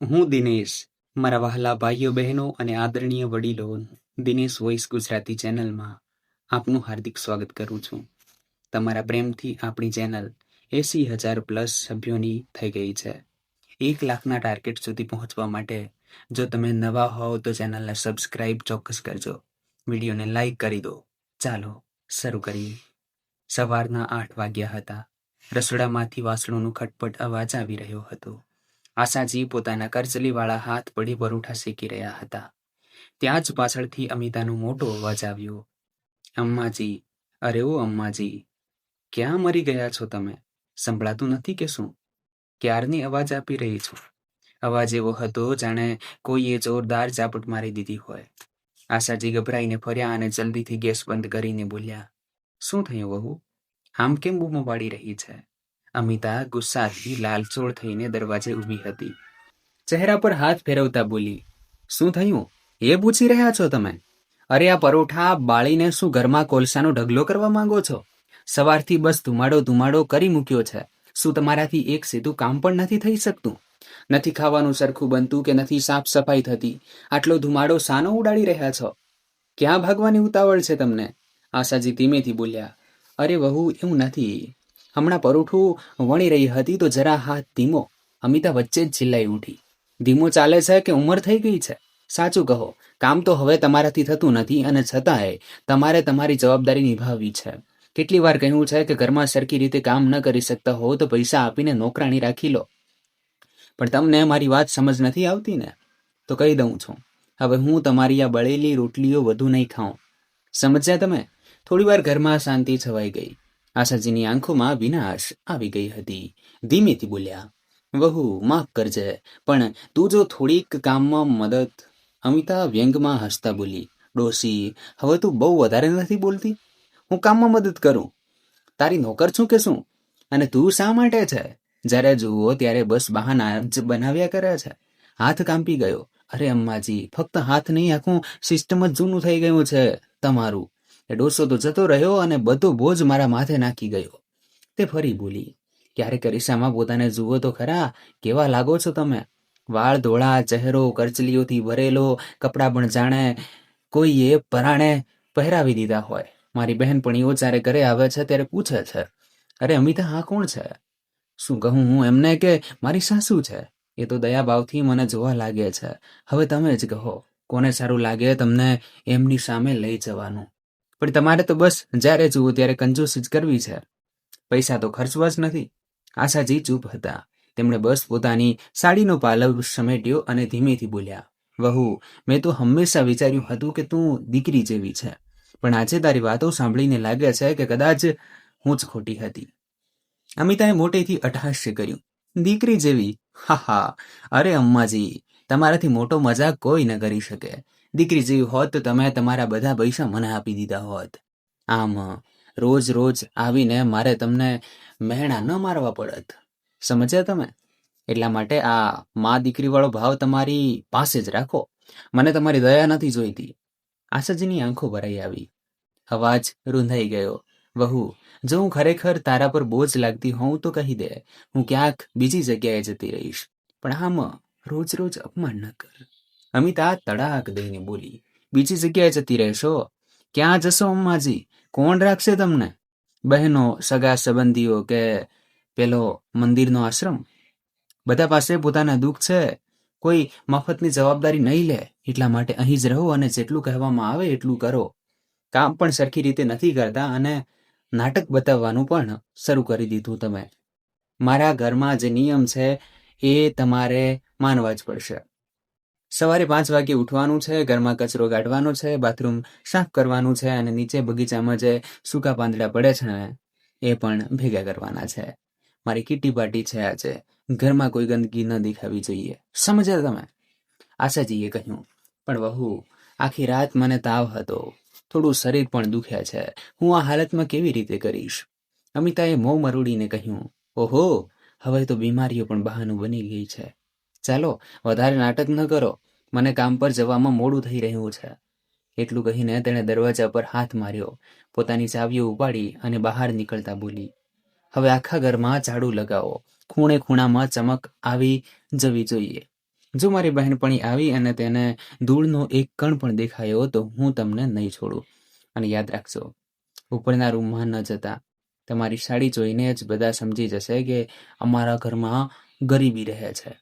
હું દિનેશ, મારા વહાલા ભાઈઓ બહેનો અને આદરણીય વડીલો, દિનેશ વોઇસ ગુજરાતી ચેનલમાં આપનું હાર્દિક સ્વાગત કરું છું. તમારા પ્રેમથી આપણી ચેનલ 80,000+ સભ્યોની થઈ ગઈ છે. 1,00,000ના ટાર્ગેટ સુધી પહોંચવા માટે જો તમે નવા હોવ તો ચેનલને સબસ્ક્રાઇબ ચોક્કસ કરજો. વિડીયોને લાઈક કરી દો. ચાલો શરૂ કરીએ. સવારના 8 વાગ્યા હતા. રસોડામાંથી વાસણોનું ખટપટ અવાજ આવી રહ્યો હતો. આશાજી પોતાના કરચલીવાળા હાથ વડે પરોઠા શેકી રહ્યા હતા. ત્યાં જ પાછળથી અમિતાનો મોટો અવાજ આવ્યો. અમ્માજી, અરે ઓ અમ્માજી, ક્યાં મરી ગયા છો તમે? સંભળાતું નથી કે શું? ક્યારની અવાજ આપી રહી છું. અવાજ એવો હતો જાણે કોઈએ જોરદાર ઝાપટ મારી દીધી હોય. આશાજી ગભરાઈને ફર્યા અને જલ્દીથી ગેસ બંધ કરીને બોલ્યા, શું થયું વહુ? આમ કેમ બૂમો પાડી રહી છે? અમિતા ગુસ્સાથી લાલચોળ થઈને દરવાજે ઊભી હતી. ચહેરા પર હાથ ફેરવતા બોલી, શું થયું એ પૂછી રહ્યા છો તમે? અરે આ પરોઠા બાળીને શું ઘરમાં કોલસાનો ઢગલો કરવા માંગો છો? સવારથી બસ ધુમાડો કરી મૂક્યો છે. શું તમારાથી એક સીધું કામ પણ નથી થઈ શકતું? નથી ખાવાનું સરખું બનતું કે નથી સાફ સફાઈ થતી? આટલો ધુમાડો શાનો ઉડાડી રહ્યા છો? ક્યાં ભાગવાની ઉતાવળ છે તમને? આશાજી ધીમેથી બોલ્યા, અરે વહુ, એવું નથી. હમણાં પરોઠું વણી રહી હતી તો જરા હાથ ધીમો. અમિતા વચ્ચે જ ચિલ્લાઈ ઉઠી. ધીમો ચાલે છે કે ઉંમર થઈ ગઈ છે? સાચું કહો, કામ તો હવે તમારાથી થતું નથી અને છતાંય તમારે તમારી જવાબદારી નિભાવવી છે. કેટલી વાર કહ્યું છે કે ઘરમાં સરખી રીતે કામ ન કરી શકતા હો તો પૈસા આપીને નોકરાણી રાખી લો. પણ તમને મારી વાત સમજ નથી આવતી ને? તો કહી દઉં છું, હવે હું તમારી આ બળેલી રોટલીઓ વધુ નહીં ખાઉં. સમજ્યા તમે? થોડી વાર ઘરમાં શાંતિ છવાઈ ગઈ. આશાજીની આંખોમાં વિનાશ આવી ગઈ હતી. ધીમેથી બોલ્યા, વહુ માફ કરજે, પણ તું જો થોડીક કામમાં મદદ. અમિતા વ્યંગમાં હસતા બોલી, ડોસી, હવે તું બહુ વધારે નથી બોલતી? હું કામમાં મદદ કરું? તારી નોકર છું કે શું? અને તું શા માટે છે? જ્યારે જુઓ ત્યારે બસ બહાના જ બનાવ્યા કરે છે. હાથ કાંપી ગયો. અરે અમ્માજી, ફક્ત હાથ નહીં, આખું સિસ્ટમ જ જૂનું થઈ ગયું છે તમારું. એ ડોસો તો જતો રહ્યો અને બધો બોજ મારા માથે નાખી ગયો. તે ફરી બોલી, ક્યારેક અરીસામાં પોતાને જુઓ તો ખરા, કેવા લાગો છો તમે? વાળ ધોળા, ચહેરો કરચલીઓથી ભરેલો, કપડાં પણ જાણે કોઈએ પરાણે પહેરાવી દીધા હોય. મારી બહેનપણીઓ જ્યારે ઘરે આવે છે ત્યારે પૂછે છે, અરે અમિતા, આ કોણ છે? શું કહું હું એમને કે મારી સાસુ છે? એ તો દયાભાવથી મને જોવા લાગે છે. હવે તમે જ કહો, કોને સારું લાગે તમને એમની સામે લઈ જવાનું? પણ તમારે તો બસ જ્યારે જુઓ ત્યારે કંજૂસી જ કરવી છે. પૈસા તો ખર્ચવા જ નથી. આશાજી ચૂપ હતા. તેમણે બસ પોતાની સાડીનો પાલવ સમેટ્યો અને ધીમેથી બોલ્યા, વહુ, મેં તો હંમેશા વિચાર્યું હતું કે તું દીકરી જેવી છે, પણ આજે તારી વાતો સાંભળીને લાગે છે કે કદાચ હું જ ખોટી હતી. અમિતાએ મોટેથી અટ્ટહાસ્ય કર્યું, દીકરી જેવી? હા હા, અરે અમ્માજી, તમારાથી મોટો મજાક કોઈ ન કરી શકે. દીકરી જેવી હોત તો તમે તમારા બધા પૈસા મને આપી દીધા હોત. આમ રોજ રોજ આવીને મારે તમને મહેણા ન મારવા પડત. સમજ્યા તમે? એટલા માટે આ મા દીકરીવાળો ભાવ તમારી પાસે જ રાખો. મને તમારી દયા નથી જોઈતી. આશાજીની આંખો ભરાઈ આવી. અવાજ રૂંધાઈ ગયો. વહુ, જો હું ખરેખર તારા પર બોજ લાગતી હોઉં તો કહી દે. હું ક્યાંક બીજી જગ્યાએ જતી રહીશ, પણ આમ રોજ રોજ અપમાન ન કર. અમિતા તડાક દઈને બોલી, બીજી જગ્યાએ જતી રહેશો? ક્યાં જશો અમ્માજી? કોણ રાખશે તમને? બહેનો, સગા સંબંધીઓ કે પેલો મંદિરનો આશ્રમ? બધા પાસે પોતાના દુઃખ છે. કોઈ મફતની જવાબદારી નહીં લે. એટલા માટે અહીં જ રહો અને જેટલું કહેવામાં આવે એટલું કરો. કામ પણ સરખી રીતે નથી કરતા અને નાટક બતાવવાનું પણ શરૂ કરી દીધું તમે. મારા ઘરમાં જે નિયમ છે એ તમારે માનવા જ પડશે. સવારે 5 વાગે ઉઠવાનું છે, ઘરમાં કચરો કાઢવાનો છે, બાથરૂમ સાફ કરવાનું છે અને નીચે બગીચામાં જે સૂકા પાંદડા પડે છે ને એ પણ ભેગા કરવાના છે. મારી કિટ્ટી પાર્ટી છે આજે. ઘરમાં કોઈ ગંદકી ન દેખાવી જોઈએ. સમજ્યા તમે? આશાજીએ કહ્યું, પણ વહુ, આખી રાત મને તાવ હતો, થોડું શરીર પણ દુખે છે. હું આ હાલતમાં કેવી રીતે કરીશ? અમિતાએ મોં મરોડીને કહ્યું, ઓહો, હવે તો બીમારીઓ પણ બહાનું બની ગઈ છે. ચાલો, વધારે નાટક ન કરો. મને કામ પર જવામાં મોડું થઈ રહ્યું છે. એટલું કહીને તેણે દરવાજા પર હાથ માર્યો. પોતાની ચાવીઓ ઉપાડી અને બહાર નીકળતા બોલી, હવે આખા ઘરમાં ઝાડુ લગાવો. ખૂણે ખૂણામાં ચમક આવી જવી જોઈએ. જો મારી બહેનપણી આવી અને તેને ધૂળનો એક કણ પણ દેખાયો તો હું તમને નહીં છોડું. અને યાદ રાખજો, ઉપરના રૂમમાં ન જતા. તમારી સાડી જોઈને જ બધા સમજી જશે કે અમારા ઘરમાં ગરીબી રહે છે.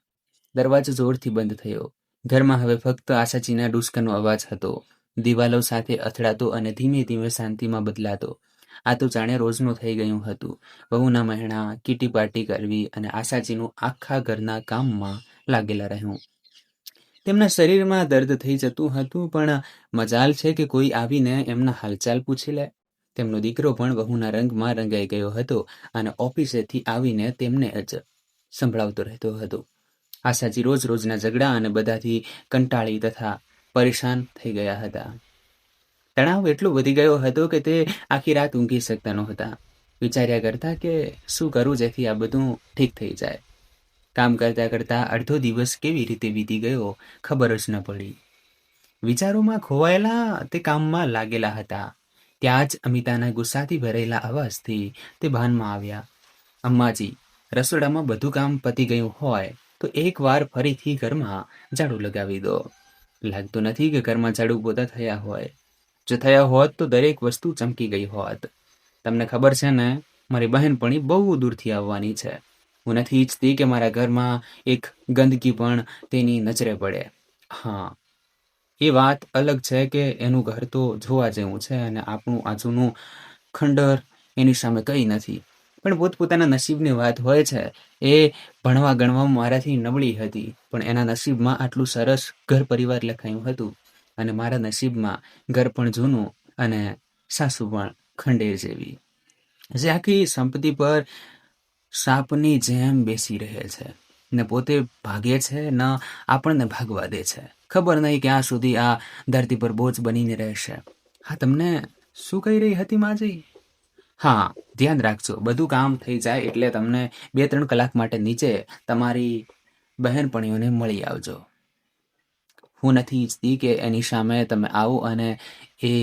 દરવાજો જોરથી બંધ થયો. ઘરમાં હવે ફક્ત આશાજીના ડુસકાનો અવાજ હતો, દિવાલો સાથે અથડાતો અને ધીમે ધીમે શાંતિમાં બદલાતો. આ તો જાણે રોજનું થઈ ગયું હતું. વહુના મહેણા, કીટી પાર્ટી કરવી અને આશાજીનું આખા ઘરના કામમાં લાગેલા રહ્યું. તેમના શરીરમાં દર્દ થઈ જતું હતું, પણ મજાલ છે કે કોઈ આવીને એમના હાલચાલ પૂછી લે. તેમનો દીકરો પણ વહુના રંગમાં રંગાઈ ગયો હતો અને ઓફિસેથી આવીને તેમને જ સંભળાવતો રહેતો હતો. આશાજી રોજ રોજના ઝઘડા અને બધાથી કંટાળી તથા પરેશાન થઈ ગયા હતા. તણાવ એટલો વધી ગયો હતો કે તે આખી રાત ઊંઘી શકતા નહોતા. વિચાર્યા કરતા કે શું કરું જેથી આ બધું ઠીક થઈ જાય. કામ કરતા કરતા અડધો દિવસ કેવી રીતે વીતી ગયો ખબર જ ન પડી. વિચારોમાં ખોવાયેલા તે કામમાં લાગેલા હતા. ત્યાં જ અમિતાના ગુસ્સાથી ભરેલા અવાજથી તે ભાનમાં આવ્યા. અમ્માજી, રસોડામાં બધું કામ પતી ગયું હોય તો એકવાર ફરીથી ઘરમાં ઝાડુ લગાવી દો. લાગતું નથી કે ઘરમાં ઝાડુ પોતા થયા હોય. જો થયા હોત તો દરેક વસ્તુ ચમકી ગઈ હોત. તમને ખબર છે ને, મારી બહેનપણી બહુ દૂરથી આવવાની છે. હું નથી ઈચ્છતી કે મારા ઘરમાં એક ગંદકી પણ તેની નજરે પડે. હા, એ વાત અલગ છે કે એનું ઘર તો જોવા જેવું છે અને આપણું આજુનું ખંડર એની સામે કંઈ નથી. પણ પોતપોતાના નસીબની વાત હોય છે. એ ભણવા ગણવામાં મારાથી નબળી હતી, પણ એના નસીબમાં આટલું સરસ ઘર પરિવાર લખાયું હતું અને મારા નસીબમાં ઘર પણ જૂનું અને સાસુ પણ ખંડેર જેવી, જે આખી સંપત્તિ પર સાપની જેમ બેસી રહે છે ને પોતે ભાગે છે ન આપણને ભાગવા દે છે. ખબર નહીં ક્યાં સુધી આ ધરતી પર બોજ બનીને રહેશે. હા, તમને શું કહી રહી હતી માજી? હા, ધ્યાન રાખજો, બધું કામ થઈ જાય એટલે તમને 2-3 કલાક માટે નીચે તમારી બહેનપણીઓને મળી આવજો. હું નથી ઈચ્છતી કે એની સામે તમે આવો અને એ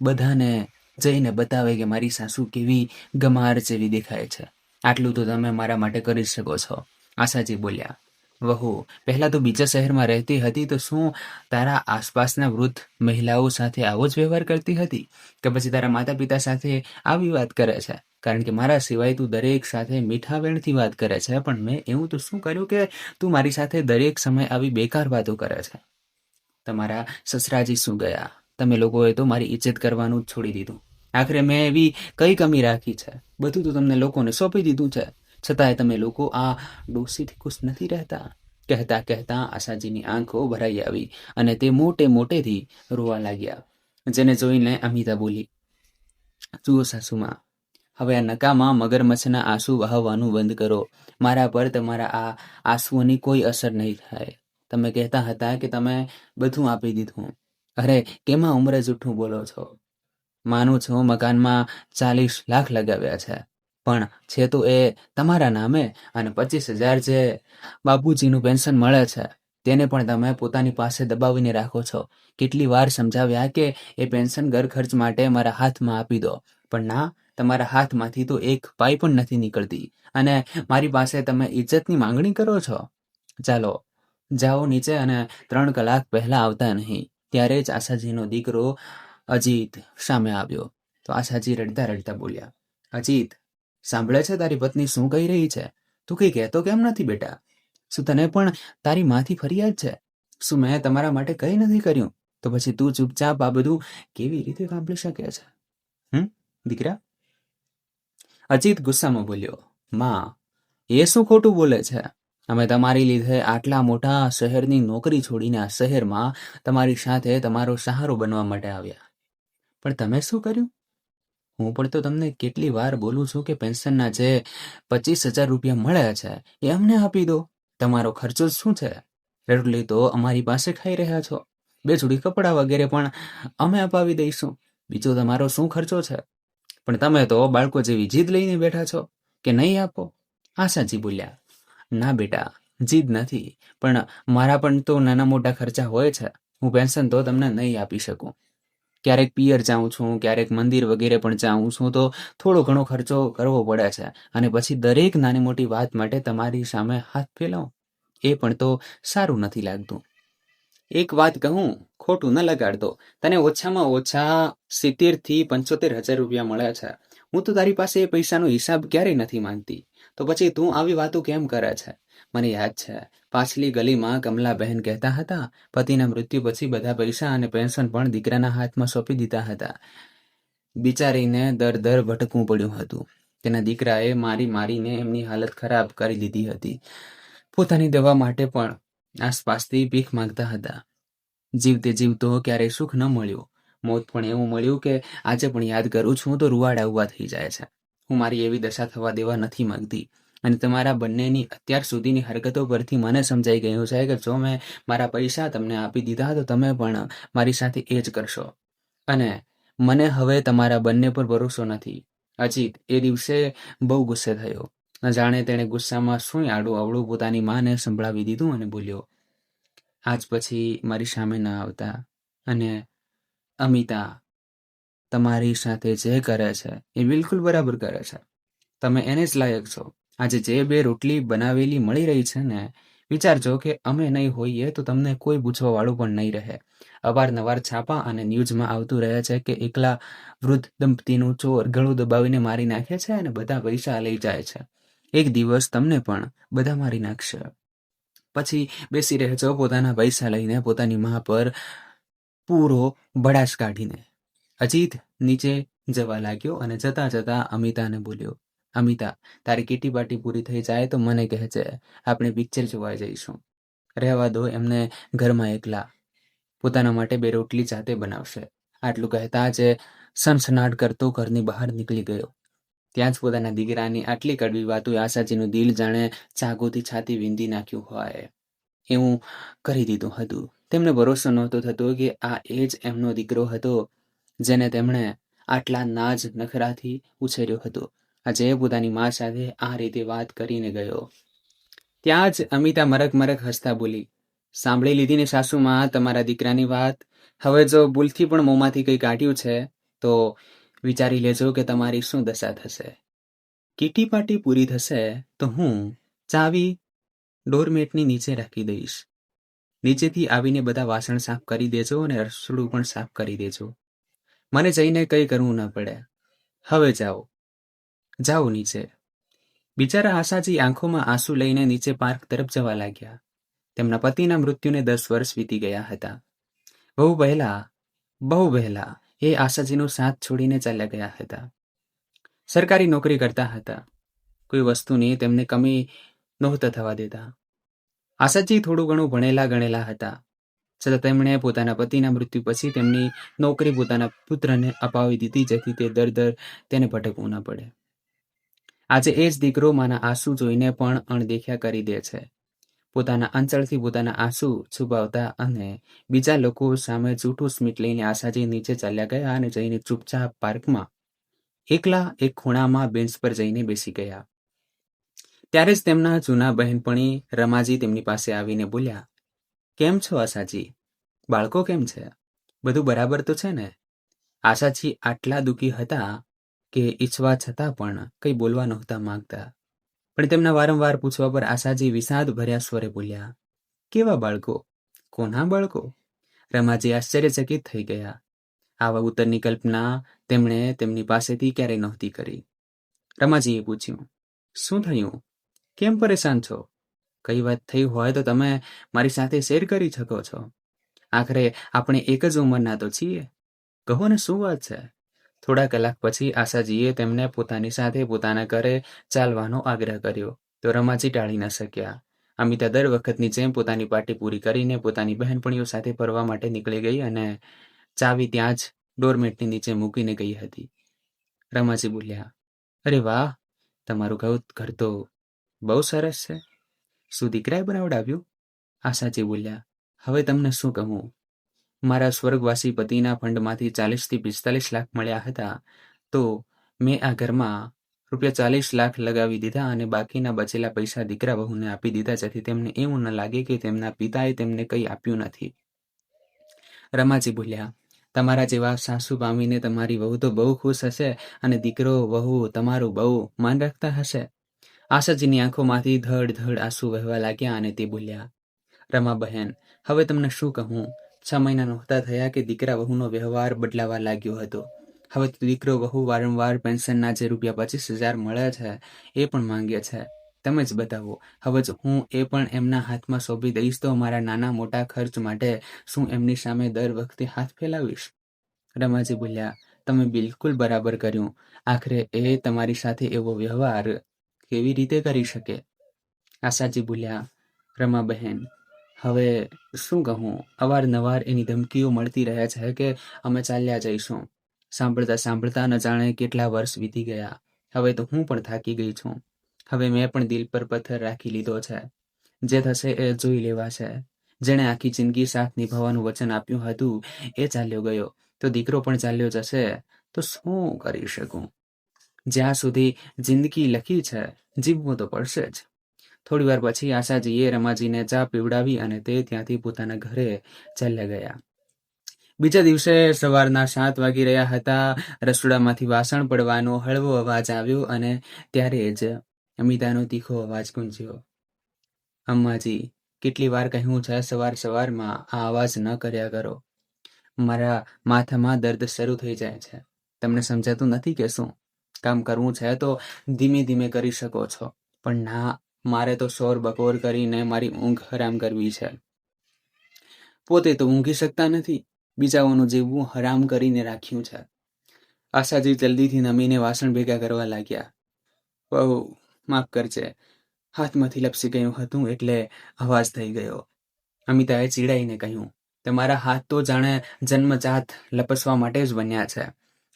બધાને જઈને બતાવે કે મારી સાસુ કેવી ગમાર જેવી દેખાય છે. આટલું તો તમે મારા માટે કરી શકો છો. આશાજી બોલ્યા. વહુ, પહેલાં તો બીજા શહેરમાં રહેતી હતી તો શું તારા આસપાસના વૃદ્ધ મહિલાઓ સાથે આવો જ વ્યવહાર કરતી હતી કે પછી તારા માતા પિતા સાથે આવી વાત કરે છે? કારણ કે મારા સિવાય તું દરેક સાથે મીઠા વેણથી વાત કરે છે, પણ મેં એવું તો શું કર્યું કે તું મારી સાથે દરેક સમય આવી બેકાર વાતો કરે છે? તમારા સસરાજી શું ગયા? તમે લોકોએ તો મારી ઇજ્જત કરવાનું જ છોડી દીધું. આખરે મેં એવી કઈ કમી રાખી છે? બધું તો તમને લોકોને સોંપી દીધું છે. છતાંય તમે લોકો આ ડોસીથી ખુશ નથી રહેતા. કહેતા કહેતા આશાજીની આંખો ભરાઈ આવી અને તે મોટેથી રોવા લાગ્યા. જેને જોઈને અમિતા બોલી, જુઓ સાસુમાં, હવે આ નકામા મગરમચ્છના આંસુ વહાવવાનું બંધ કરો. મારા પર તમારા આ આંસુઓની કોઈ અસર નહીં થાય. તમે કહેતા હતા કે તમે બધું આપી દીધું. અરે, કેમાં ઉંમરે જૂઠું બોલો છો? માનું છું મકાનમાં 40 લાખ લગાવ્યા છે, પણ છે તો એ તમારા નામે, અને 25,000 જે બાપુજીનું પેન્શન મળે છે તેને પણ તમે પોતાની પાસે દબાવીને રાખો છો. કેટલી વાર સમજાવ્યા કે એ પેન્શન ઘર ખર્ચ માટે મારા હાથમાં આપી દો, પણ ના, તમારા હાથમાંથી તો એક પાઈ પણ નથી નીકળતી અને મારી પાસે તમે ઇજ્જતની માંગણી કરો છો. ચાલો જાઓ નીચે અને 3 કલાક પહેલા આવતા નહીં. ત્યારે જ આશાજીનો દીકરો અજીત સામે આવ્યો તો આશાજી રડતા રડતા બોલ્યા, અજીત, સાંભળે છે તારી પત્ની શું કહી રહી છે? તું કંઈ કહેતો કેમ નથી બેટા? શું તને પણ તારી માંથી ફરિયાદ છે? શું મેં તમારા માટે કંઈ નથી કર્યું? તો પછી તું ચૂપચાપ આ બધું કેવી રીતે સાંભળી શકે છે? દીકરા? અજીત ગુસ્સામાં બોલ્યો, માં, એ શું ખોટું બોલે છે? અમે તમારી લીધે આટલા મોટા શહેરની નોકરી છોડીને આ શહેરમાં તમારી સાથે તમારો સહારો બનવા માટે આવ્યા, પણ તમે શું કર્યું? હું પણ તો તમને કેટલી વાર બોલું છું કે પેન્શનના જે 25,000 રૂપિયા મળ્યા છે એ અમને આપી દો. તમારો ખર્ચો શું છે? રોટલી તો અમારી પાસે ખાઈ રહ્યા છો, 2 જોડી કપડાં વગેરે પણ અમે અપાવી દઈશું. બીજો તમારો શું ખર્ચો છે? પણ તમે તો બાળકો જેવી જીદ લઈને બેઠા છો કે નહીં આપો. આશાજી બોલ્યા, ના બેટા, જીદ નથી, પણ મારા પણ તો નાના મોટા ખર્ચા હોય છે. હું પેન્શન તો તમને નહીં આપી શકું. ક્યારેક પિયર જાઉં છું, ક્યારેક મંદિર વગેરે પણ જાઉં છું, તો થોડો ઘણો ખર્ચો કરવો પડે છે અને પછી દરેક નાની મોટી વાત માટે તમારી સામે હાથ ફેલાવું. એ પણ તો સારું નથી લાગતું. એક વાત કહું, ખોટું ન લગાડતો. તને ઓછામાં ઓછા 70,000 થી 75,000 રૂપિયા મળે છે. હું તો તારી પાસે એ પૈસાનો હિસાબ ક્યારેય નથી માંગતી. તો પછી તું આવી વાતો કેમ કરે છે? મને યાદ છે, પાછલી ગલીમાં કમલાબહેન કહેતા હતા, પતિના મૃત્યુ પછી બધા પૈસા અને પેન્શન પણ દીકરાના હાથમાં સોંપી દીધા હતા. બિચારીને દર ભટકવું પડ્યું હતું. તેના દીકરાએ મારીને એમની હાલત ખરાબ કરી દીધી હતી. પોતાની દવા માટે પણ આસપાસથી ભીખ માંગતા હતા. જીવતે જીવતો ક્યારેય સુખ ન મળ્યું. મોત પણ એવું મળ્યું કે આજે પણ યાદ કરું છું તો રૂવાડા ઉભા થઈ જાય છે. હું મારી એવી દશા થવા દેવા નથી માંગતી. અને તમારા બંનેની અત્યાર સુધીની હરકતો પરથી મને સમજાઈ ગયું છે કે જો મેં મારા પૈસા તમને આપી દીધા તો તમે પણ મારી સાથે એ જ કરશો. અને મને હવે તમારા બંને પર ભરોસો નથી. અજીત એ દિવસે બહુ ગુસ્સે થયો. ન જાણે તેણે ગુસ્સામાં શું આડું અવળું પોતાની માને સંભળાવી દીધું અને બોલ્યો, આજ પછી મારી સામે ન આવતા. અને અમિતા તમારી સાથે જે કરે છે એ બિલકુલ બરાબર કરે છે. તમે એને જ લાયક છો. આજે જે 2 રોટલી બનાવેલી મળી રહી છે ને, વિચારજો કે અમે નહીં હોઈએ તો તમને કોઈ પૂછવાવાળું પણ નહીં રહે. અવારનવાર છાપા અને ન્યૂઝમાં આવતું રહે છે કે એકલા વૃદ્ધ દંપતીનું ચોર ગળું દબાવીને મારી નાખે છે અને બધા પૈસા લઈ જાય છે. એક દિવસ તમને પણ બધા મારી નાખશે. પછી બેસી રહેજો પોતાના પૈસા લઈને પોતાની મા પર પૂરો બળાશ કાઢીને. અજીત નીચે જવા લાગ્યો અને જતા અમિતાને બોલ્યો, અમિતા, તારી કીટી પાર્ટી પૂરી થઈ જાય તો મને કહેજે, આપણે પિક્ચર જોવા જઈશું. રહેવા દો એમને ઘરમાં એકલા. પોતાના માટે 2 રોટલી જાતે બનાવશે. આટલું કહેતા જ સનસનાટ કરતો ઘરની બહાર નીકળી ગયો. ત્યાં જ પોતાના દીકરાની આટલી કડવી વાતોએ આશાજીનું દિલ જાણે ચાકુથી છાતી વીંધી નાખ્યું હોય એવું કરી દીધું હતું. તેમને ભરોસો નહોતો થતો કે આ એ જ એમનો દીકરો હતો જેને તેમણે આટલા નાજ નખરાથી ઉછેર્યો હતો. આજે પોતાની મા સાથે આ રીતે વાત કરીને ગયો. ત્યાં જ અમિતા મરક હસતા બોલી, સાંભળી લીધી ને સાસુમાં તમારા દીકરાની વાત? હવે જો ભૂલથી પણ મોંમાંથી કંઈ કાઢ્યું છે તો વિચારી લેજો કે તમારી શું દશા થશે. કીટી પાર્ટી પૂરી થશે તો હું ચાવી ડોરમેટની નીચે રાખી દઈશ. નીચેથી આવીને બધા વાસણ સાફ કરી દેજો અને રસોડું પણ સાફ કરી દેજો. મને જઈને કંઈ કરવું ન પડે. હવે જાઓ નીચે. બિચારા આશાજી આંખોમાં આંસુ લઈને નીચે પાર્ક તરફ જવા લાગ્યા. તેમના પતિના મૃત્યુને 10 વર્ષ વીતી ગયા હતા. બહુ વહેલા એ આશાજીનો સાથ છોડીને ચાલ્યા ગયા હતા. સરકારી નોકરી કરતા હતા. કોઈ વસ્તુની તેમને કમી નહોતા થવા દેતા. આશાજી થોડું ઘણું ભણેલા ગણેલા હતા. છતાં તેમણે પોતાના પતિના મૃત્યુ પછી તેમની નોકરી પોતાના પુત્રને અપાવી દીધી જેથી તે દર તેને ભટકવું ન પડે. આજે એ જ દીકરો માના આંસુ જોઈને પણ અણદેખ્યા કરી દે છે. પોતાના આંચળથી પોતાના આંસુ છુપાવતા અને બીજા લોકો સામે જૂઠું સ્મિત લઈને આશાજી નીચે ચાલ્યા ગયા અને જઈને ચૂપચાપ પાર્કમાં એકલા એક ખૂણામાં બેન્ચ પર જઈને બેસી ગયા. ત્યારે જ તેમના જૂના બહેનપણી રમાજી તેમની પાસે આવીને બોલ્યા, કેમ છો આશાજી? બાળકો કેમ છે? બધું બરાબર તો છે ને? આશાજી આટલા દુઃખી હતા કે ઈચ્છવા છતાં પણ કંઈ બોલવા નહોતા માંગતા. પણ તેમના વારંવાર પૂછવા પર આશાજી વિષાદ ભર્યા સ્વરે બોલ્યા, કેવા બાળકો? કોના બાળકો? રમાજી આશ્ચર્યચકિત થઈ ગયા. આવા ઉત્તરની કલ્પના તેમણે તેમની પાસેથી ક્યારેય નહોતી કરી. રમાજીએ પૂછ્યું, શું થયું? કેમ પરેશાન છો? કઈ વાત થઈ હોય તો તમે મારી સાથે શેર કરી શકો છો. આખરે આપણે એક જ ઉંમરના તો છીએ. કહો ને શું વાત છે? થોડા કલાક પછી આશાજીએ તેમને પોતાની સાથે પોતાના ઘરે ચાલવાનો આગ્રહ કર્યો તો રમાજી ટાળી ન શક્યા. અમિતા દર વખતની જેમ પોતાની પાર્ટી પૂરી કરીને પોતાની બહેનપણીઓ સાથે ફરવા માટે નીકળી ગઈ અને ચાવી ત્યાં જ ડોરમેટની નીચે મૂકીને ગઈ હતી. રમાજી બોલ્યા, અરે વાહ, તમારું ઘર તો બહુ સરસ છે. શું દીકરાએ બનાવડાવ્યું? આશાજી બોલ્યા, હવે તમને શું કહું? મારા સ્વર્ગવાસી પતિના ફંડમાંથી 40 થી 45 લાખ મળ્યા હતા તો મેં આ ઘરમાં ₹40 લાખ લગાવી દીધા અને બાકીના બચેલા પૈસા દીકરા વહુને આપી દીધા જેથી તેમને એવું ન લાગે કે તેમના પિતાએ તેમને કંઈ આપ્યું નથી. રમાજી બોલ્યા, તમારા જેવા સાસુ પામીને તમારી વહુ તો બહુ ખુશ હશે અને દીકરો વહુ તમારું બહુ માન રાખતા હશે. આશાજીની આંખોમાંથી ધડ ધડ આંસુ વહેવા લાગ્યા અને તે બોલ્યા, રમાબહેન, હવે તમને શું કહું? 6 મહિના નહોતા થયા કે દીકરા વહુનો વ્યવહાર બદલાવા લાગ્યો હતો. હવે તો દીકરો વહુ વારંવાર પેન્શનના જે ₹25,000 મળે છે એ પણ માંગે છે. તમે જ બતાવો, હવે જ હું એ પણ એમના હાથમાં સોંપી દઈશ તો મારા નાના મોટા ખર્ચ માટે શું એમની સામે દર વખતે હાથ ફેલાવીશ? રમાજી બોલ્યા, તમે બિલકુલ બરાબર કર્યું. આખરે એ તમારી સાથે એવો વ્યવહાર કેવી રીતે કરી શકે? આશાજી બોલ્યા, રમાબહેન, હવે શું કહું? અવારનવાર એની ધમકીઓ મળતી રહે છે કે અમે ચાલ્યા જઈશું. સાંભળતા સાંભળતા ન જાણે કેટલા વર્ષ વીતી ગયા. હવે તો હું પણ થાકી ગઈ છું. હવે મેં પણ દિલ પર પથ્થર રાખી લીધો છે. જે થશે એ જોઈ લેવાશે. જેણે આખી જિંદગી સાથ નિભાવવાનું વચન આપ્યું હતું એ ચાલ્યો ગયો, તો દીકરો પણ ચાલ્યો જશે તો શું કરી શકું? જ્યાં સુધી જિંદગી લખી છે, જીવવું તો પડશે જ. થોડી વાર પછી આશાજીએ રમાજીને ચા પીવડાવી અને તે ત્યાંથી પોતાના ઘરે ચાલ્યા ગયા. બીજા દિવસે સવારના 7 વાગી રહ્યા હતા. રસોડામાંથી વાસણ પડવાનો હળવો અવાજ આવ્યો અને ત્યારે જ અમિતાનો તીખો અવાજ ગુંજ્યો, અમ્માજી, કેટલી વાર કહ્યું છે સવાર સવારમાં આ અવાજ ન કર્યા કરો. મારા માથામાં દર્દ શરૂ થઈ જાય છે. તમને સમજાતું નથી કે શું? કામ કરવું છે તો ધીમે ધીમે કરી શકો છો, પણ ના, મારે તો શોર બકોર કરીને મારી ઊંઘ હરામ કરવી છે. પોતે તો ઊંઘી શકતા નથી, બીજાઓનું જીવવું હરામ કરીને રાખ્યું છે. આશાજી જલ્દીથી નમીને વાસણ ભેગા કરવા લાગ્યા. બહુ માફ કરજે, હાથમાંથી લપસી ગયું હતું એટલે અવાજ થઈ ગયો. અમિતાએ ચીડાઈને કહ્યું, તમારા હાથ તો જાણે જન્મજાત લપસવા માટે જ બન્યા છે.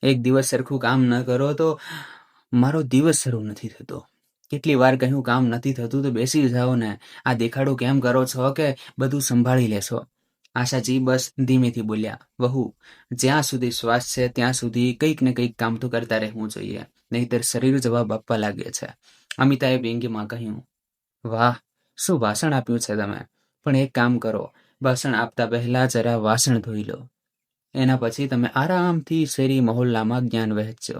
એક દિવસ સરખું કામ ન કરો તો મારો દિવસ શરૂ નથી થતો. કેટલી વાર કહ્યું કામ નથી થતું તો બેસી જાઓ ને. આ દેખાડો કેમ કરો છો કે બધું સંભાળી લેશો? આશાજી બસ ધીમેથી બોલ્યા, વહુ, જ્યાં સુધી શ્વાસ છે ત્યાં સુધી કંઈક ને કંઈક કામ તો કરતા રહેવું જોઈએ, નહીંતર શરીર જવાબ આપવા લાગે છે. અમિતાએ વ્યંગ્યમાં કહ્યું, વાહ, શું ભાષણ આપ્યું છે તમે! પણ એક કામ કરો, ભાષણ આપતા પહેલા જરા વાસણ ધોઈ લો. એના પછી તમે આરામથી શેરી મહોલ્લામાં જ્ઞાન વહેંચજો.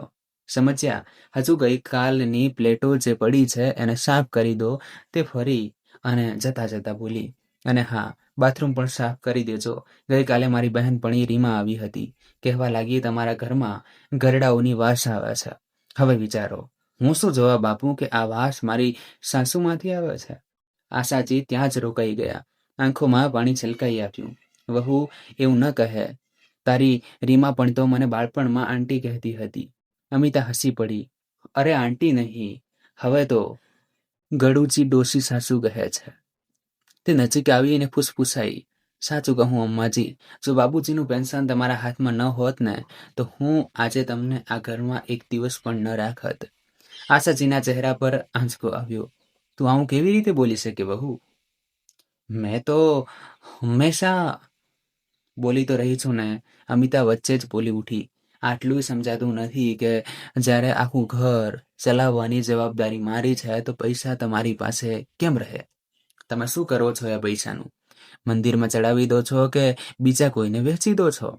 સમજ્યા? હજુ ગઈકાલની પ્લેટો જે પડી છે એને સાફ કરી દો. તે ફરી અને જતા જતા બોલી, અને હા, બાથરૂમ પણ સાફ કરી દેજો. ગઈકાલે મારી બહેનપણી રીમા આવી હતી. કહેવા લાગી, તમારા ઘરમાં ગરડાઓની વાસ આવે છે. હવે વિચારો, હું શું જવાબ આપું કે આ વાસ મારી સાસુમાંથી આવે છે? આશાજી ત્યાં જ રોકાઈ ગયા. આંખોમાં પાણી છલકાઈ આવ્યું. વહુ, એવું ન કહે. તારી રીમા પણ તો મને બાળપણમાં આંટી કહેતી હતી. અમિતા હસી પડી. અરે આંટી નહીં, હવે તો ગળુચી ડોસી સાસુ કહે છે. તે નજીક આવીને ફૂસફૂસાઈ, સાચું કહું અમ્માજી, જો બાબુજીનું પેન્શન તમારા હાથમાં ન હોત ને તો હું આજે તમને આ ઘરમાં એક દિવસ પણ ન રાખત. આશાજીના ચહેરા પર આંચકો આવ્યો. તું આવું કેવી રીતે બોલી શકે વહુ? મેં તો હંમેશા બોલી તો રહી છું ને. અમિતા વચ્ચે જ બોલી ઉઠી. આટલું સમજાતું નથી કે જ્યારે આખું ઘર ચલાવવાની જવાબદારી મારી છે તો પૈસા તમારી પાસે કેમ રહે? તમે શું કરો છો એ પૈસાનું? મંદિરમાં ચડાવી દો છો કે બીજા કોઈને વેચી દો છો?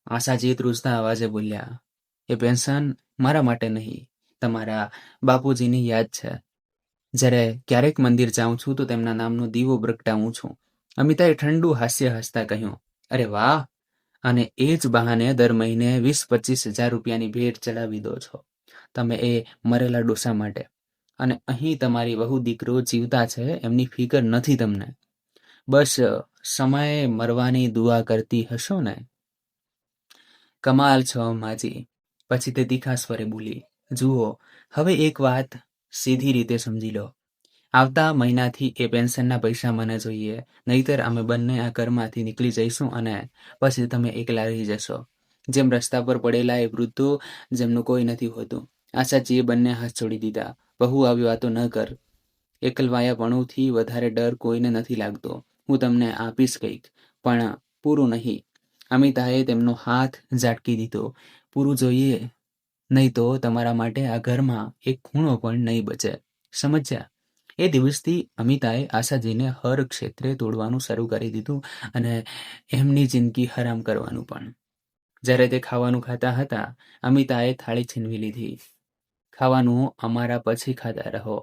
આશાજી ધ્રુજતા અવાજે બોલ્યા, એ પેન્શન મારા માટે નહીં, તમારા બાપુજીની યાદ છે. જ્યારે ક્યારેક મંદિર જાઉં છું તો તેમના નામનો દીવો પ્રગટાવું છું. અમિતાએ ઠંડુ હાસ્ય હસતા કહ્યું, અરે વાહ, અને એ જ બહાને દર મહિને 20-25 હજાર રૂપિયાની ભેટ ચડાવી દો છો તમે એ મરેલા ડોસા માટે. અને અહીં તમારી વહુ દીકરો જીવતા છે એમની ફિકર નથી તમને. બસ સમયે મરવાની દુઆ કરતી હશો ને? કમાલ છો અમ્માજી. પછી તે તીખા સ્વરે બોલી, જુઓ, હવે એક વાત સીધી રીતે સમજી લો. આવતા મહિનાથી એ પેન્શનના પૈસા મને જોઈએ, નહીતર અમે બંને આ ઘરમાંથી નીકળી જઈશું અને પછી તમે એકલા રહી જશો, જેમ રસ્તા પર પડેલા એ વૃદ્ધો જેમનું કોઈ નથી હોતું. આશાજીએ બંને હાથ છોડી દીધા. બહુ આવી વાતો ન કર. એકલવાયાપણુંથી વધારે ડર કોઈને નથી લાગતો. હું તમને આપીશ કંઈક, પણ પૂરું નહીં. અમિતાએ તેમનો હાથ ઝાટકી દીધો. પૂરું જોઈએ, નહીં તો તમારા માટે આ ઘરમાં એક ખૂણો પણ નહીં બચે. સમજ્યા? એ દિવસથી અમિતાએ આશાજીને હર ક્ષેત્રે તોડવાનું શરૂ કરી દીધું અને એમની જિંદગી હરામ કરવાનું પણ. જ્યારે તે ખાવાનું ખાતા હતા, અમિતાએ થાળી છીનવી લીધી. ખાવાનું અમારા પછી ખાતા રહો.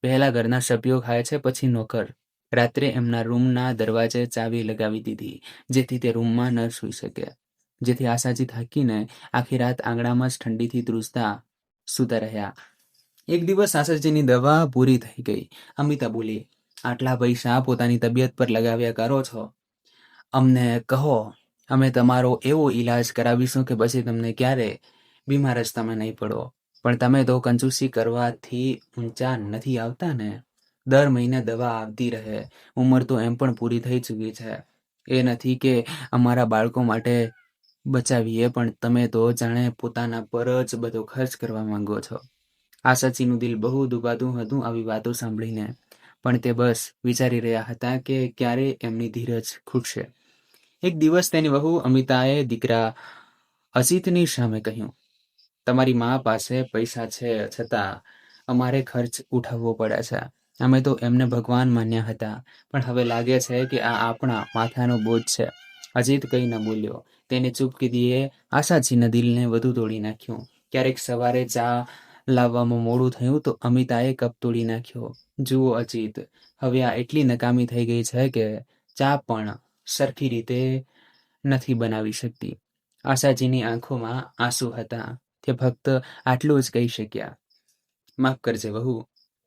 પહેલા ઘરના સભ્યો ખાય છે, પછી નોકર. રાત્રે એમના રૂમના દરવાજે ચાવી લગાવી દીધી, જેથી તે રૂમમાં ન સૂઈ શકે. જેથી આશાજી થાકીને આખી રાત આંગણામાં જ ઠંડીથી ધ્રુજતા સૂતા રહ્યા. એક દિવસ આશાજીની દવા પૂરી થઈ ગઈ. અમિતા બોલી, આટલા પૈસા પોતાની તબિયત પર લગાવ્યા કરો છો, અમને કહો, અમે તમારો એવો ઈલાજ કરાવીશું કે પછી તમને ક્યારે બીમાર જ તમે નહીં પડો. પણ તમે તો કંજૂસી કરવાથી ઊંચા નથી આવતા ને. દર મહિને દવા આવતી રહે. ઉંમર તો એમ પણ પૂરી થઈ ચૂકી છે. એ નથી કે અમારા બાળકો માટે બચાવીએ, પણ તમે તો જાણે પોતાના પર જ બધો ખર્ચ કરવા માંગો છો. આશાજીનું દિલ બહુ દુભાતું હતું આવી વાતો સાંભળીને, પણ તે બસ વિચારી રહ્યા હતા કે ક્યારે એમની ધીરજ ખૂટશે. એક દિવસ તેની વહુ અમિતાએ દીકરા અજીતની સામે કહ્યું, તમારી મા પાસે પૈસા છે, છતાં અમારે ખર્ચ ઉઠાવવો પડે છે. અમે તો એમને ભગવાન માન્યા હતા, પણ હવે લાગે છે કે આ આપણા માથાનો બોજ છે. અજીત કંઈ ન બોલ્યો. તેની ચૂપકીદીએ આશાજીના દિલને વધુ તોડી નાખ્યું. ક્યારેક સવારે ચા લાવવામાં મોડું થયું તો અમિતાએ કપ તોડી નાખ્યો. જુઓ અજીત, હવે આ એટલી નકામી થઈ ગઈ છે કે ચા પણ સરખી રીતે નથી બનાવી શકતી. આશાજીની આંખોમાં આંસુ હતા. તે ફક્ત આટલું જ કહી શક્યા, માફ કરજે વહુ.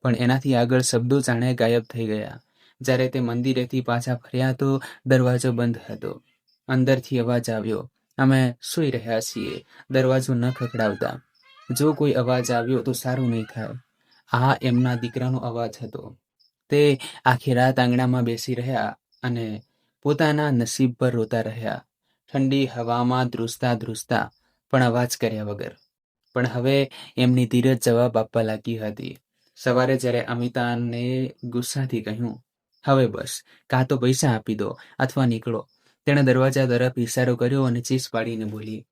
પણ એનાથી આગળ શબ્દો જાણે ગાયબ થઈ ગયા. જ્યારે તે મંદિરેથી પાછા ફર્યા તો દરવાજો બંધ હતો. અંદરથી અવાજ આવ્યો, અમે સૂઈ રહ્યા છીએ, દરવાજો ન ખખડાવતા. જો કોઈ અવાજ આવ્યો તો સારું નહીં થાય. આ એમના દીકરાનો અવાજ હતો. તે આખી રાત આંગણામાં બેસી રહ્યા અને પોતાના નસીબ પર રોતા રહ્યા. ઠંડી હવામાં ધ્રુજતા ધ્રુજતા, પણ અવાજ કર્યા વગર. પણ હવે એમની ધીરજ જવાબ આપવા લાગી હતી. સવારે જ્યારે અમિતાને ગુસ્સાથી કહ્યું, હવે બસ, કાં તો પૈસા આપી દો અથવા નીકળો. તેણે દરવાજા તરફ ઇશારો કર્યો અને ચીસ પાડીને બોલી,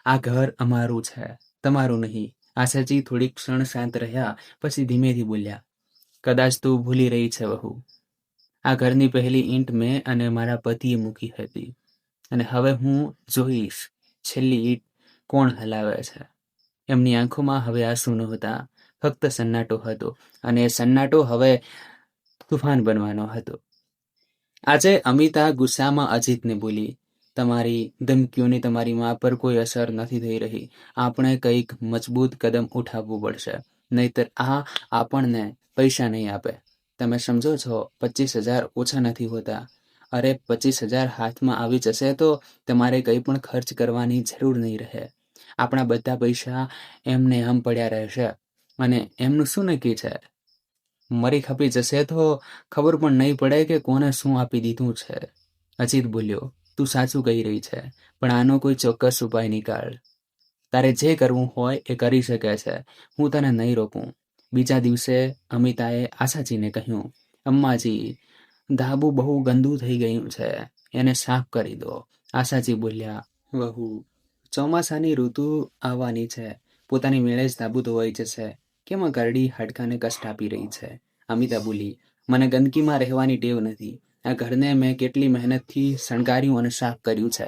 આ ઘર અમારું છે, તમારું નહીં. આશાજી થોડીક ક્ષણ શાંત રહ્યા, પછી ધીમેથી બોલ્યા, કદાચ તું ભૂલી રહી છે વહુ. આ ઘરની પહેલી ઈંટ મેં અને મારા પતિએ મૂકી હતી, અને હવે હું જોઈશ છેલ્લી ઈંટ કોણ હલાવે છે. એમની આંખોમાં હવે આંસુ નહોતા, ફક્ત સન્નાટો હતો, અને એ સન્નાટો હવે તુફાન બનવાનો હતો. આજે અમિતા ગુસ્સામાં અજીતને બોલી, તમારી ધમકીઓની તમારી મા પર કોઈ અસર નથી થઈ રહી. આપણે કંઈક મજબૂત કદમ ઉઠાવવું પડશે, નહીતર આ આપણને પૈસા નહીં આપે. તમે સમજો છો, 25,000 ઓછા નથી હોતા. અરે 25,000 હાથમાં આવી જશે તો તમારે કંઈ પણ ખર્ચ કરવાની જરૂર નહીં રહે. આપણા બધા પૈસા એમને આમ પડ્યા રહેશે, અને એમનું શું નક્કી છે? મરી ખપી જશે તો ખબર પણ નહીં પડે કે કોને શું આપી દીધું છે. અજીત બોલ્યો, તું સાચું કહી રહી છે, પણ આનો કોઈ ચોક્કસ ઉપાય નીકાળ. તારે જે કરવું હોય એ કરી શકે છે, હું તને નહીં રોકું. બીજા દિવસે અમિતાએ આશાજીને કહ્યું, અમ્માજી, ધાબુ બહુ ગંદુ થઈ ગયું છે, એને સાફ કરી દો. આશાજી બોલ્યા, વહુ, ચોમાસાની ઋતુ આવવાની છે, પોતાની મેળે જ ધાબુ ધોવાઈ જશે. કેમ આ કરડી હાડકાને કષ્ટ આપી રહી છે? અમિતા બોલી, મને ગંદકીમાં રહેવાની ટેવ નથી. આ ઘરને મેં કેટલી મહેનતથી શણગાર્યું અને સાફ કર્યું છે.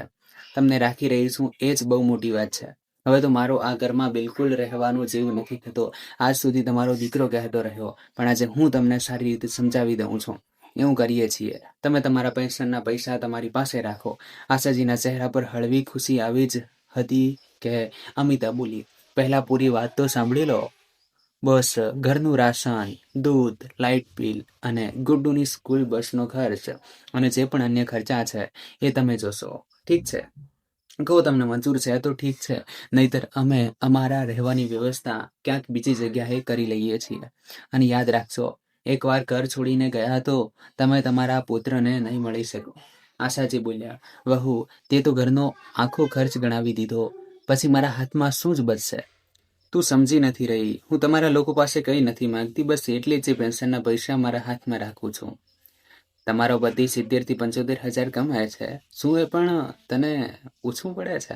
તમને રાખી રહી છું એ જ બહુ મોટી વાત છે. હવે તો મારો આ ઘરમાં બિલકુલ રહેવાનું જીવ નથી થતો. આજ સુધી તમારો દીકરો કહેતો રહ્યો, પણ આજે હું તમને સારી રીતે સમજાવી દઉં છું. એવું કરીએ છીએ. તમે તમારા પેન્શનના પૈસા તમારી પાસે રાખો. આશાજીના ચહેરા પર હળવી ખુશી આવી જ હતી કે અમિતા બોલી, પહેલા પૂરી વાત તો સાંભળી લો. બસ ઘરનું રાશન, દૂધ, લાઇટ બિલ અને ગુડ્ડુની સ્કૂલ બસનો ખર્ચ અને જે પણ અન્ય ખર્ચા છે એ તમે જોશો, ઠીક છે? કહો તમને મંજૂર છે તો ઠીક છે, નહીતર અમે અમારા રહેવાની વ્યવસ્થા ક્યાંક બીજી જગ્યાએ કરી લઈએ છીએ. અને યાદ રાખજો, એકવાર ઘર છોડીને ગયા તો તમે તમારા પુત્રને નહીં મળી શકો. આશાજી બોલ્યા, વહુ, તે તો ઘરનો આખો ખર્ચ ગણાવી દીધો, પછી મારા હાથમાં શું જ બચશે? તું સમજી નથી રહી. હું તમારા લોકો પાસે કંઈ નથી માંગતી, બસ એટલી જ પેન્શનના પૈસા મારા હાથમાં રાખું છું. તમારો પતિ 70,000 થી 75,000 કમાય છે. શું એ પણ તને ઓછું પડે છે?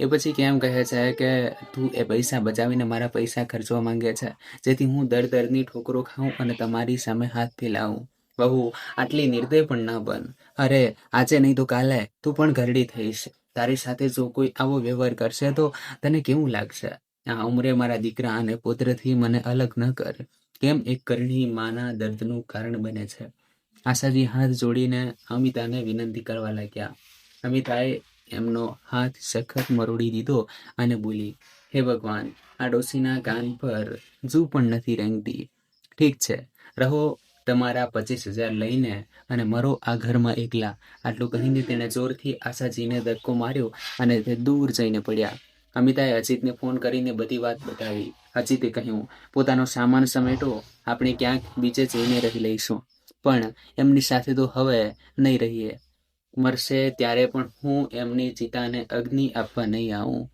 એ પછી કેમ કહે છે કે તું એ પૈસા બચાવીને મારા પૈસા ખર્ચવા માંગે છે, જેથી હું દરની ઠોકરો ખાઉં અને તમારી સામે હાથ ફેલાવું? વહુ, આટલી નિર્દય પણ ના બન. અરે આજે નહીં તો કાલે તું પણ ઘરડી થઈશ. તારી સાથે જો કોઈ આવો વ્યવહાર કરશે તો તને કેવું લાગશે? આ ઉંમરે મારા દીકરા અને પુત્રથી મને અલગ ન કર. કેમ એક કરણી માના દર્દનું કારણ બને છે. આશાજી હાથ જોડીને અમિતાને વિનંતી કરવા લાગ્યા. અમિતાએ એમનો હાથ સખત મરોડી દીધો અને બોલી, હે ભગવાન, આ ડોસીના કાન પર જૂ પણ નથી રેંગતી. ઠીક છે, રહો તમારા 25,000 લઈને અને મરો આ ઘરમાં એકલા. આટલું કહીને તેણે જોરથી આશાજીને ધક્કો માર્યો અને તે દૂર જઈને પડ્યા. અમિતાએ અજીતને ફોન કરીને બધી વાત બતાવી. અજીતે કહ્યું, પોતાનો સામાન સમેટો, આપણે ક્યાંક બીજે જઈને રહી લઈશું, પણ એમની સાથે તો હવે નહીં રહીએ. મરશે ત્યારે પણ હું એમની ચિતાને અગ્નિ આપવા નહીં આવું.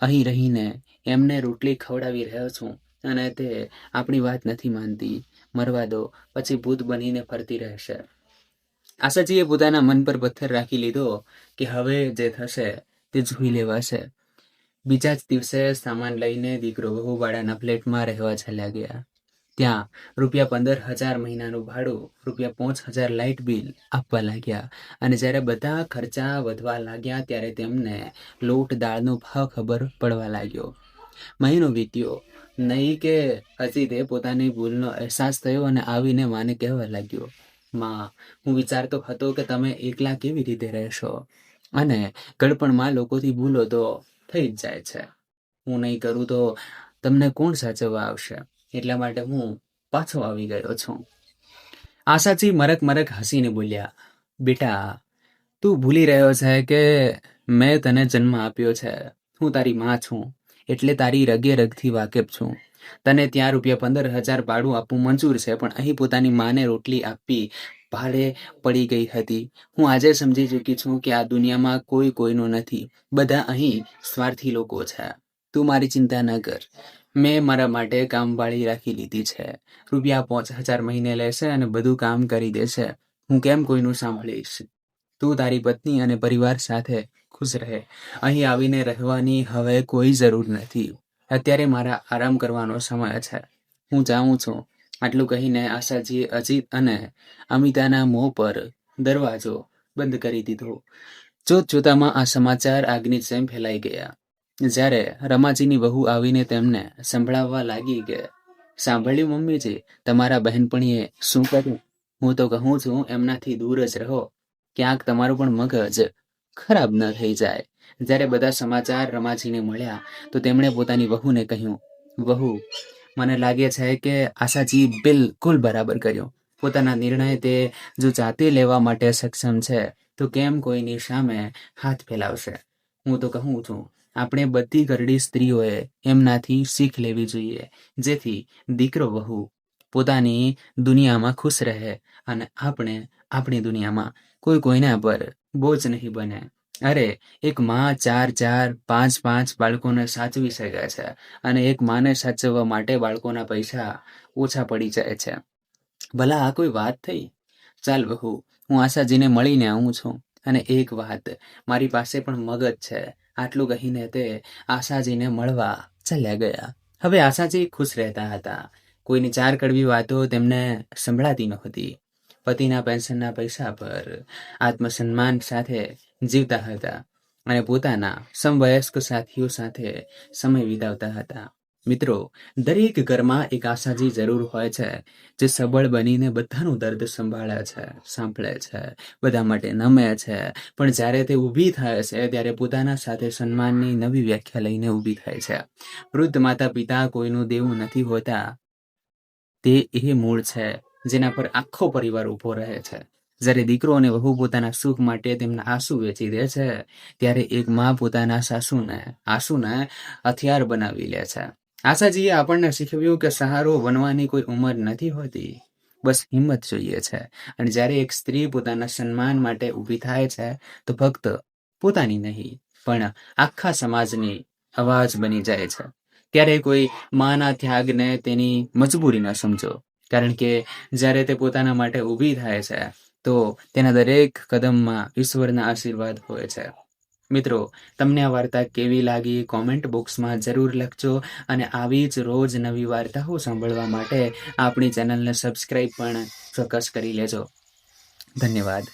અહીં રહીને એમને રોટલી ખવડાવી રહ્યો છું અને તે આપણી વાત નથી માનતી. મરવા દો, પછી ભૂત બનીને ફરતી રહેશે. આશાજીએ પોતાના મન પર પથ્થર રાખી લીધો કે હવે જે થશે તે જોઈ લેવાશે. બીજા જ દિવસે સામાન લઈને દીકરો વહુવાળાના ફ્લેટમાં રહેવા ચાલ્યા ગયા. ત્યાં ₹15,000 મહિનાનું ભાડું, ₹5,000 લાઇટ બિલ આપવા લાગ્યા અને જ્યારે બધા ખર્ચા વધવા લાગ્યા ત્યારે તેમને લોટ દાળનો ભાવ ખબર પડવા લાગ્યો. મહિનો વીત્યો નહીં કે અજીતે પોતાની ભૂલનો અહેસાસ થયો અને આવીને માને કહેવા લાગ્યો, માં, હું વિચારતો હતો કે તમે એકલા કેવી રીતે રહેશો અને ગળપણમાં લોકોથી ભૂલો તો થઈ જ જાય છે. હું નહીં કરું તો તમને કોણ સાચવવા આવશે? એટલા માટે હું પાછો આવી ગયો છું. આશાજી મરક મરક હસીને બોલ્યા, બેટા, તું ભૂલી રહ્યો છે કે મેં તને જન્મ આપ્યો છે. હું તારી માં છું, એટલે તારી રગે રગથી વાકેફ છું. તને ત્યાં ₹15,000 ભાડું આપવું મંજૂર છે, પણ અહીં પોતાની માને રોટલી આપવી ભાડે પડી ગઈ હતી. હું આજે સમજી ચૂકી છું કે આ દુનિયામાં કોઈ કોઈનું નથી. બધા અહીં સ્વાર્થી લોકો છે. તું મારી ચિંતા ન કર. મેં મારા માટે કામવાળી રાખી લીધી છે. ₹5,000 મહિને લેશે અને બધું કામ કરી દેશે. હું કેમ કોઈનું સાંભળીશ? તું તારી પત્ની અને પરિવાર સાથે ખુશ રહે. અહીં આવીને રહેવાની હવે કોઈ જરૂર નથી. અત્યારે મારા આરામ કરવાનો સમય છે. હું જાઉં છું. આટલું કહીને આશાજીએ અજીત અને અમિતાના મોં પર દરવાજો બંધ કરી દીધો. જોતજોતામાં આ સમાચાર આગની જેમ ફેલાઈ ગયા. જ્યારે રમાજીની વહુ આવીને તેમને સંભળાવવા લાગી કે, સાંભળ્યું મમ્મીજી, તમારા બહેનપણીએ શું કર્યું? હું તો કહું છું એમનાથી દૂર જ રહો, ક્યાંક તમારું પણ મગજ ખરાબ ન થઈ જાય. જ્યારે બધા સમાચાર રમાજીને મળ્યા તો તેમણે પોતાની વહુને કહ્યું, વહુ, મને લાગે છે કે આશાજી બિલકુલ બરાબર કર્યું. પોતાના નિર્ણય તે જો જાતે લેવા માટે સક્ષમ છે તો કેમ કોઈની સામે હાથ ફેલાવશે? હું તો કહું છું આપણે બધી ઘરડી સ્ત્રીઓએ એમનાથી શીખ લેવી જોઈએ, જેથી દીકરો વહુ પોતાની દુનિયામાં ખુશ રહે અને આપણે આપણી દુનિયામાં કોઈ કોઈના પર બોજ નહીં બને. અરે, એક માં 4-4, 5-5 બાળકોને સાચવી શકે છે અને એક માને સાચવવા માટે બાળકોના પૈસા ઓછા પડી જાય છે. ભલા આ કોઈ વાત થઈ? ચાલ વહુ, હું આશાજીને મળીને આવું છું. અને એક વાત, મારી પાસે પણ મગજ છે. આટલું કહીને તે આશાજીને મળવા ચાલ્યા ગયા. હવે આશાજી ખુશ રહેતા હતા. કોઈની ચાર કડવી વાતો તેમને સંભળાતી નહોતી. પતિના પેન્શનના પૈસા પર આત્મસન્માન સાથે જીવતા હતા અને પોતાના સમવયસ્ક સાથીઓ સાથે સમય વિતાવતા હતા. મિત્રો, દરેક ઘરમાં એક આશાજી જરૂર હોય છે, જે સબળ બનીને બધાનું દર્દ સાંભળે છે, બધા માટે નમે છે, પણ જ્યારે તે ઊભી થાય છે ત્યારે પોતાના સાથે સન્માનની નવી વ્યાખ્યા લઈને ઊભી થાય છે. વૃદ્ધ માતા પિતા કોઈનું દેવું નથી હોતા. તે એ મૂળ છે જેના પર આખો પરિવાર ઊભો રહે છે. જ્યારે દીકરો અને વહુ પોતાના સુખ માટે તેમના આંસુ વેચી દે છે, ત્યારે એક માં પોતાના આંસુને હથિયાર બનાવી લે છે. આશાજીએ આપણને શીખવ્યું કે સહારો બનવાની કોઈ ઉંમર નથી હોતી, બસ હિંમત જોઈએ છે. અને જ્યારે એક સ્ત્રી પોતાના સન્માન માટે ઊભી થાય છે તો ફક્ત પોતાની નહીં પણ આખા સમાજની અવાજ બની જાય છે. ત્યારે કોઈ માના ત્યાગને તેની મજબૂરી ન સમજો, કારણ કે જ્યારે તે પોતાના માટે ઊભી થાય છે તો તેના દરેક કદમમાં ઈશ્વરના આશીર્વાદ હોય છે. મિત્રો, તમને આ વાર્તા કેવી લાગી કોમેન્ટ બોક્સમાં જરૂર લખજો અને આવી જ રોજ નવી વાર્તાઓ સાંભળવા માટે આપણી ચેનલને સબસ્ક્રાઈબ પણ ચોક્કસ કરી લેજો. ધન્યવાદ.